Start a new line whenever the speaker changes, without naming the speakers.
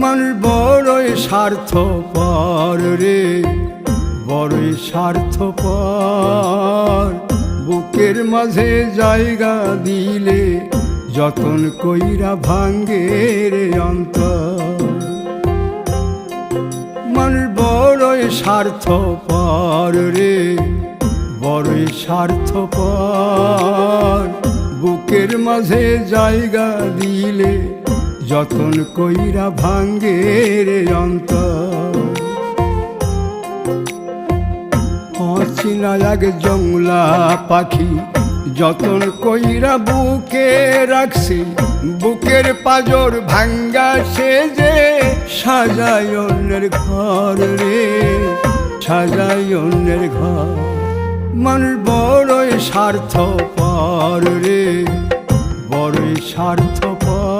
মানুষ বড়ই স্বার্থপর রে, বড়ই স্বার্থপর। বুকের মাঝে জায়গা দিলে যতন কইরা ভাঙ্গে রে অন্তর। মানুষ বড়ই স্বার্থপর রে, বড়ই স্বার্থপর। বুকের মাঝে জায়গা দিলে যতন কইরা ভাঙ্গে রে অন্তর। অচিনা এক জংলা পাখি যতন কইরা বুকে রাখছি, বুকের পাজর ভাঙ্গা সে যে সাজায় অন্যের ঘর রে, সাজায় অন্যের ঘর। মানুষ বড়ই স্বার্থপর রে, বড়ই স্বার্থপর।